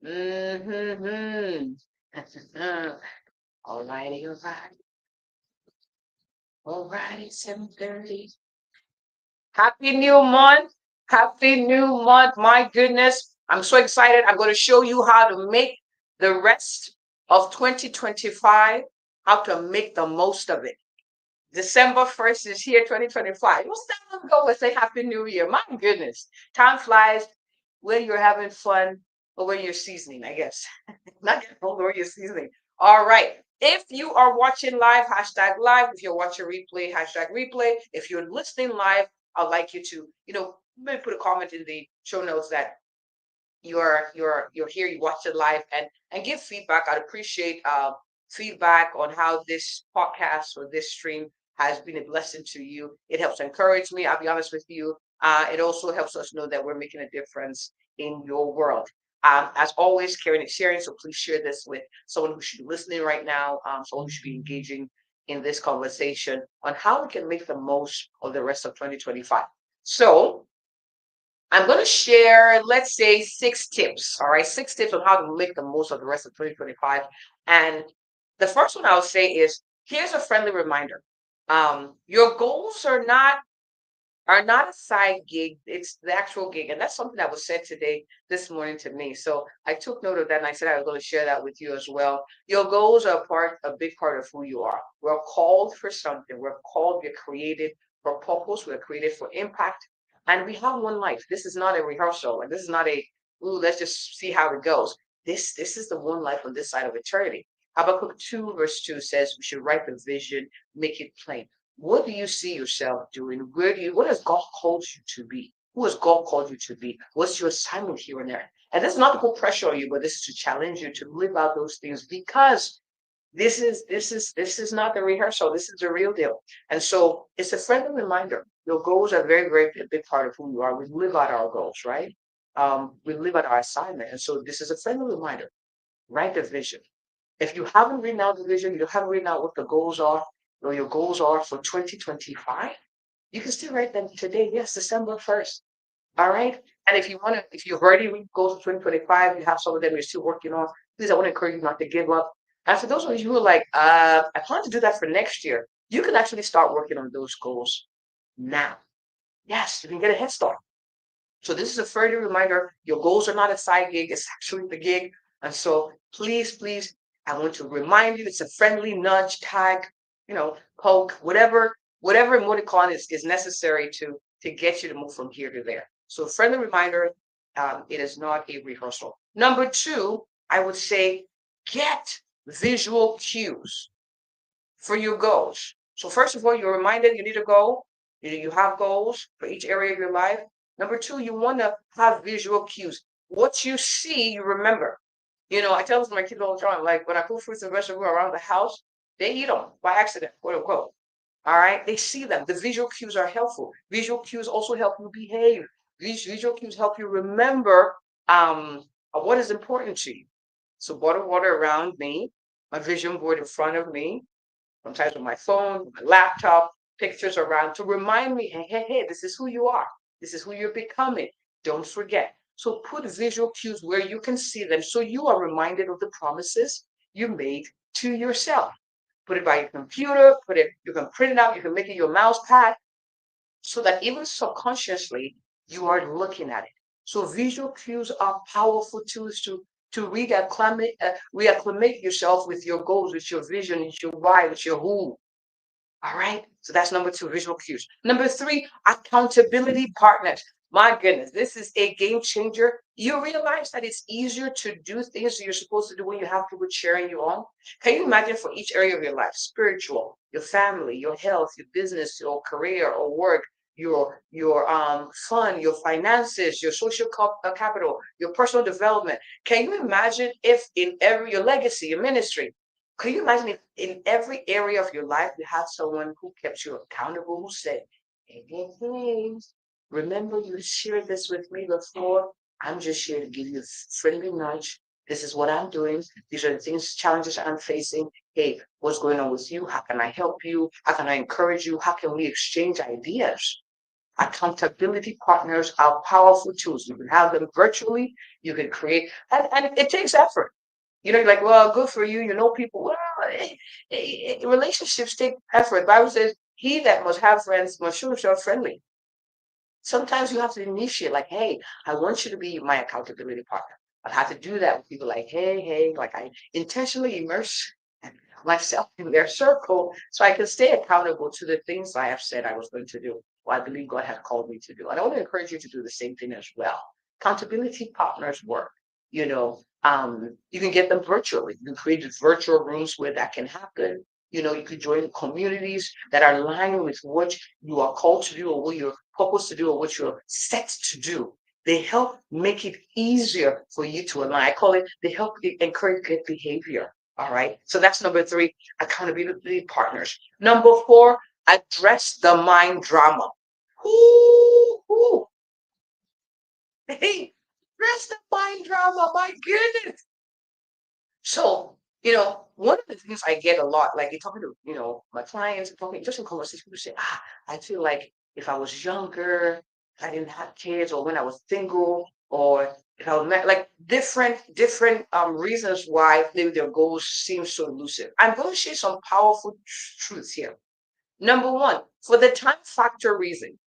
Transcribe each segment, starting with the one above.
Mm-hmm. All righty, all right. All righty, 7:30. Happy new month. Happy new month. My goodness. I'm so excited. I'm going to show you how to make the rest of 2025, how to make the most of it. December 1st is here, 2025. What's that long ago? We say Happy New Year. My goodness. Time flies when you're having fun or when you're seasoning, I guess. Not getting old or you're seasoning. All right. If you are watching live, hashtag live. If you're watching replay, hashtag replay. If you're listening live, I'd like you to, maybe put a comment in the show notes that you're here, you watch it live, and give feedback. I'd appreciate feedback on how this podcast or this stream has been a blessing to you. It helps encourage me. I'll be honest with you. It also helps us know that we're making a difference in your world. As always, caring and sharing. So please share this with someone who should be listening right now, someone who should be engaging in this conversation on how we can make the most of the rest of 2025. So I'm going to share, let's say, 6 tips. All right, 6 tips on how to make the most of the rest of 2025. And the first one I'll say is here's a friendly reminder. Your goals are not a side gig, it's the actual gig. And that's something that was said today, this morning to me. So I took note of that and I said I was going to share that with you as well. Your goals are a big part of who you are. We're called for something. We're created for purpose, we're created for impact. And we have one life. This is not a rehearsal, and this is not ooh, let's just see how it goes. This is the one life on this side of eternity. Habakkuk 2, verse 2 says we should write the vision, make it plain. What do you see yourself doing? What has God called you to be? Who has God called you to be? What's your assignment here and there? And this is not to put pressure on you, but this is to challenge you to live out those things, because this is not the rehearsal. This is the real deal. And so it's a friendly reminder. Your goals are very, very a big part of who you are. We live out our goals, right? We live out our assignment. And so this is a friendly reminder. Write the vision. If you haven't written out the vision, you haven't written out what the goals are, or your goals are for 2025, you can still write them today. Yes, December 1st. All right. And if you've already reached goals for 2025, you have some of them you're still working on, please, I want to encourage you not to give up. And for those of you who are like, I plan to do that for next year, you can actually start working on those goals now. Yes, you can get a head start. So this is a further reminder, your goals are not a side gig, it's actually the gig. And so please, please, I want to remind you, it's a friendly nudge, tag, poke, whatever emoticon is necessary to get you to move from here to there. So friendly reminder, it is not a rehearsal. Number two, I would say get visual cues for your goals. So first of all, you're reminded you need a goal. You have goals for each area of your life. Number two, you want to have visual cues. What you see, you remember. I tell this to my kids all the time. Like when I put fruits and vegetables around the house, they eat them by accident, quote unquote. All right, they see them. The visual cues are helpful. Visual cues also help you behave. These visual cues help you remember what is important to you. So bottled water around me, my vision board in front of me, sometimes with my phone, my laptop, pictures around to remind me, hey, hey, hey, this is who you are. This is who you're becoming. Don't forget. So put visual cues where you can see them so you are reminded of the promises you made to yourself. Put it by your computer, you can print it out, you can make it your mouse pad so that even subconsciously you are looking at it. So visual cues are powerful tools to reacclimate yourself with your goals, with your vision, with your why, with your who. All right. So that's number two, visual cues. Number three, accountability partners. My goodness, this is a game changer. You realize that it's easier to do things you're supposed to do when you have people cheering you on. Can you imagine for each area of your life, spiritual, your family, your health, your business, your career or work, your fun, your finances, your social capital, your personal development. Can you imagine if in every your legacy, your ministry, can you imagine if in every area of your life you had someone who kept you accountable, who said, hey, hey, hey, remember you shared this with me before? I'm just here to give you a friendly nudge. This is what I'm doing. These are the things, challenges I'm facing. Hey, what's going on with you? How can I help you? How can I encourage you? How can we exchange ideas? Accountability partners are powerful tools. You can have them virtually, you can create, and it takes effort. You're like, well, good for you. You know people. Well, relationships take effort. Bible says, he that must have friends must show himself friendly. Sometimes you have to initiate, like, hey, I want you to be my accountability partner. I've had to do that with people like, hey, like I intentionally immerse myself in their circle so I can stay accountable to the things I have said I was going to do, or I believe God has called me to do. And I want to encourage you to do the same thing as well. Accountability partners work. You can get them virtually. You can create virtual rooms where that can happen. You can join communities that are aligned with what you are called to do or what you're purposed to do or what you're set to do. They help make it easier for you to align. I call it, they help encourage good behavior. All right. So that's number three, accountability partners. Number four, address the mind drama. Ooh. Hey, address the mind drama. My goodness. So, one of the things I get a lot, like you're talking to, my clients, talking just in conversation, people say, I feel like if I was younger, I didn't have kids, or when I was single, or if I was like different reasons why maybe their goals seem so elusive. I'm going to share some powerful truths here. Number one, for the time factor reason,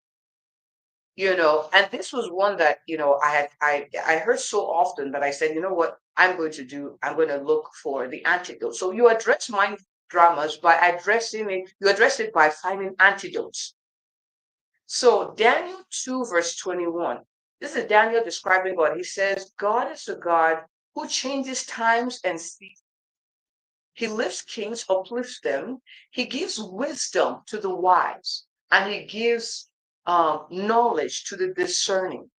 and this was one that I heard so often that I said, you know what I'm going to do, I'm going to look for the antidote. So you address mind dramas by addressing it, you address it by finding antidotes. So Daniel 2 verse 21, this is Daniel describing God. He says, God is a God who changes times and seasons. He lifts kings, uplifts them. He gives wisdom to the wise, and he gives knowledge to the discerning.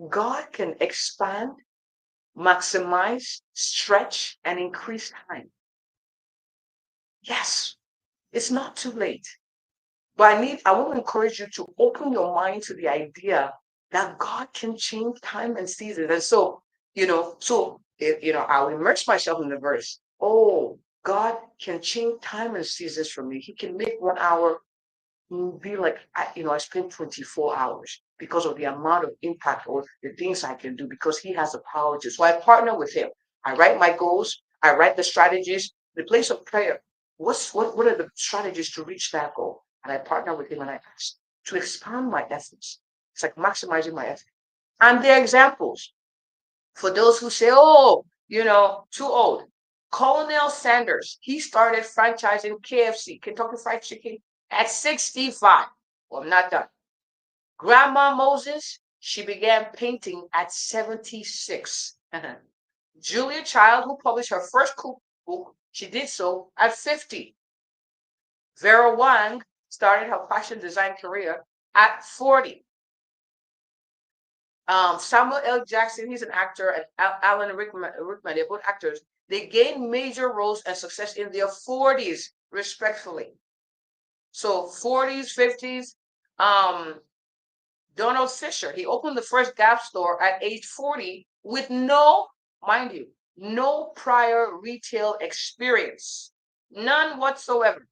God can expand, maximize, stretch, and increase time. Yes, it's not too late. But I want to encourage you to open your mind to the idea that God can change time and seasons. And so, I'll immerse myself in the verse. Oh, God can change time and seasons for me. He can make 1 hour be like, I spent 24 hours because of the amount of impact or the things I can do because he has the power to. So I partner with him. I write my goals. I write the strategies. The place of prayer. What are the strategies to reach that goal? And I partner with him and I ask to expand my efforts. It's like maximizing my efforts. And there are examples for those who say, oh, too old. Colonel Sanders, he started franchising KFC, Kentucky Fried Chicken, at 65. Well, I'm not done. Grandma Moses, she began painting at 76. Julia Child, who published her first cookbook, she did so at 50. Vera Wang started her fashion design career at 40. Samuel L. Jackson, he's an actor, and Alan Rickman, they're both actors. They gained major roles and success in their 40s, respectfully. So 40s, 50s. Donald Fisher, he opened the first Gap store at age 40 with mind you, no prior retail experience. None whatsoever.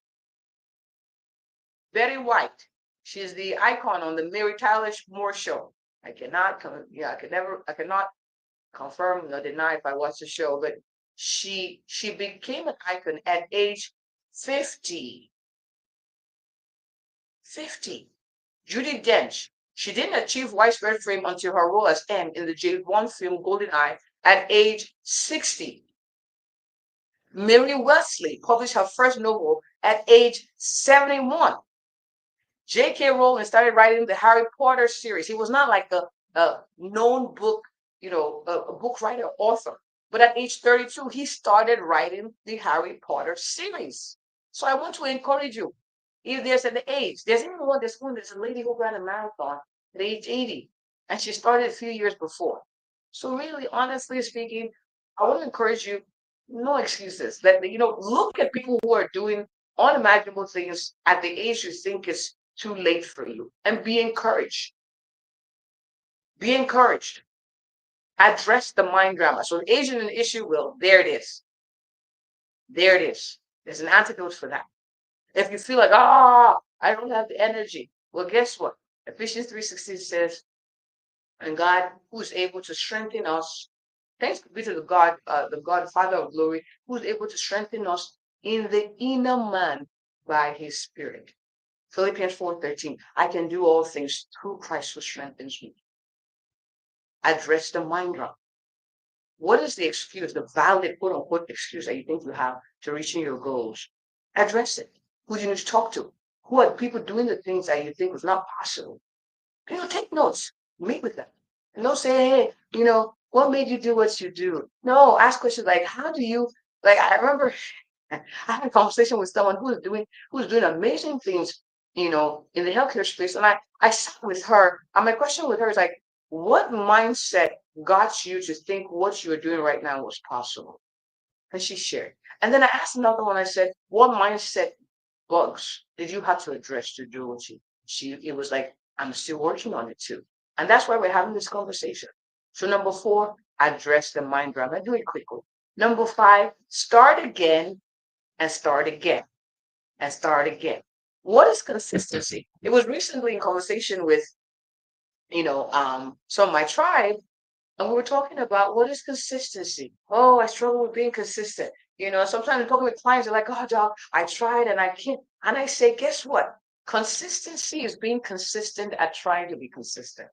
Betty White, she's the icon on the Mary Tyler Moore Show. I cannot confirm nor deny if I watched the show, but she became an icon at age 50. 50. Judi Dench, she didn't achieve widespread fame until her role as M in the James Bond film GoldenEye at age 60. Mary Wesley published her first novel at age 71. J.K. Rowling started writing the Harry Potter series. He was not like a known book, a book writer, author. But at age 32, he started writing the Harry Potter series. So I want to encourage you. If there's an age, there's a lady who ran a marathon at age 80, and she started a few years before. So really, honestly speaking, I want to encourage you, no excuses. Look at people who are doing unimaginable things at the age you think is too late for you, and be encouraged. Be encouraged. Address the mind drama. So age is an issue, well, there it is. There it is. There's an antidote for that. If you feel like, I don't have the energy, well, guess what? Ephesians 3:16 says, and God who is able to strengthen us, thanks be to the God, Father of glory, who is able to strengthen us in the inner man by his Spirit. Philippians 4:13, I can do all things through Christ who strengthens me. Address the mind drop. What is the excuse, the valid quote unquote excuse that you think you have to reaching your goals? Address it. Who do you need to talk to? Who are people doing the things that you think was not possible? Take notes, meet with them. And don't say, hey, what made you do what you do? No, ask questions like, how do you, like, I remember I had a conversation with someone who's doing amazing things, in the healthcare space. And I sat with her, and my question with her is like, what mindset got you to think what you're doing right now was possible? And she shared. And then I asked another one, I said, what mindset bugs did you have to address to do what it was like, I'm still working on it too. And that's why we're having this conversation. So number 4, address the mind drama. Do it quickly. Number 5, start again and start again and start again. What is consistency? It was recently in conversation with, some of my tribe, and we were talking about what is consistency. Oh, I struggle with being consistent. Sometimes I'm talking with clients, they're like, oh, doc, I tried and I can't. And I say, guess what? Consistency is being consistent at trying to be consistent.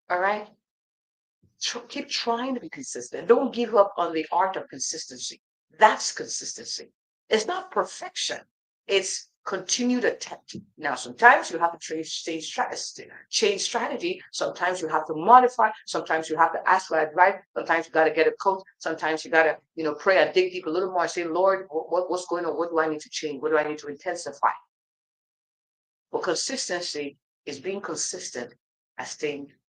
All right? Keep trying to be consistent. Don't give up on the art of consistency. That's consistency. It's not perfection. It's continued attempt. Now, sometimes you have to change strategy. Sometimes you have to modify. Sometimes you have to ask for advice. Sometimes you got to get a coach. Sometimes you got to, pray and dig deep a little more and say, Lord, what's going on? What do I need to change? What do I need to intensify? But consistency is being consistent as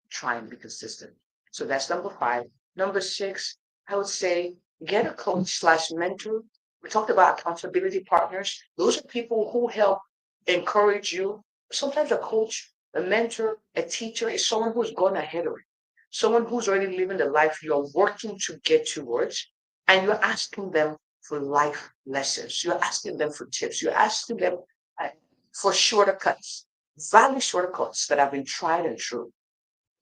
trying to be consistent. So that's number 5. Number 6, I would say get a coach/mentor. We talked about accountability partners. Those are people who help encourage you. Sometimes a coach, a mentor, a teacher is someone who's gone ahead of you, someone who's already living the life you're working to get towards, and you're asking them for life lessons. You're asking them for tips. You're asking them for shortcuts, valid shortcuts that have been tried and true.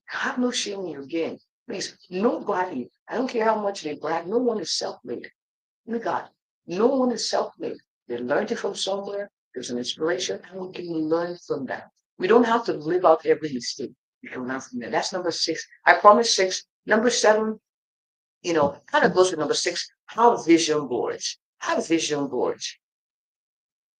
Have no shame in your game. Please, nobody, I don't care how much they brag, no one is self-made. Look, God, no one is self-made. They learned it from somewhere. There's an inspiration, and we can learn from that. We don't have to live out every mistake. We can learn from that. That's number 6. I promise 6. Number 7, kind of goes with number 6. Have vision boards. Have vision boards.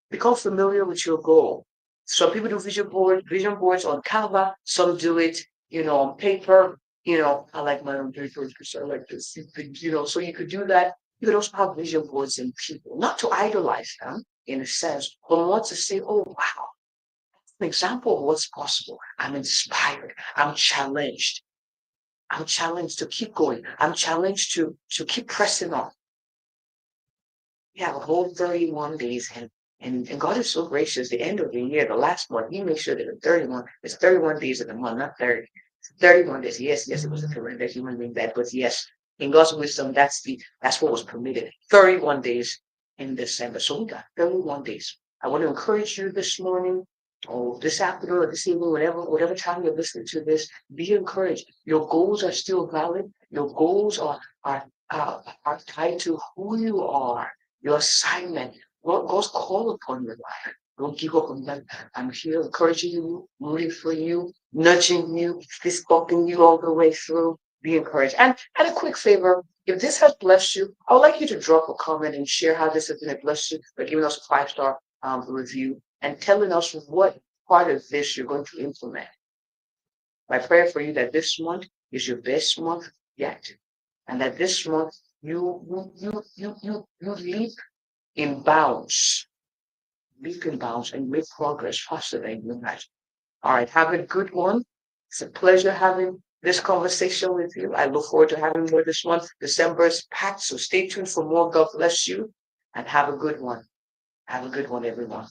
Become familiar with your goal. Some people do vision boards on Canva. Some do it, on paper. I like my own paper because I like this. So you could do that. You could also have vision boards in people, not to idolize them in a sense, but more to say, oh wow, an example of what's possible. I'm inspired. I'm challenged. I'm challenged to keep going. I'm challenged to keep pressing on. We have a whole 31 days, and God is so gracious. The end of the year, the last month, He makes sure that it's 31 days of the month, not 30. 31 days. Yes, it was a horrendous human being that, but yes, in God's wisdom, that's what was permitted. 31 days in December. So we got 31 days. I want to encourage you this morning, or this afternoon, or this evening, whatever time you're listening to this, be encouraged. Your goals are still valid. Your goals are tied to who you are, your assignment, what God's call upon your life. Don't give up on them. I'm here encouraging you, rooting for you, nudging you, fist bumping you all the way through. Be encouraged. And a quick favor, if this has blessed you, I would like you to drop a comment and share how this has been a blessing by giving us a 5-star review and telling us what part of this you're going to implement. My prayer for you that this month is your best month yet, and that this month you leap in bounds and make progress faster than you imagine. All right, have a good one. It's a pleasure having this conversation with you. I look forward to having more this month. December is packed, so stay tuned for more. God bless you and have a good one. Have a good one, everyone.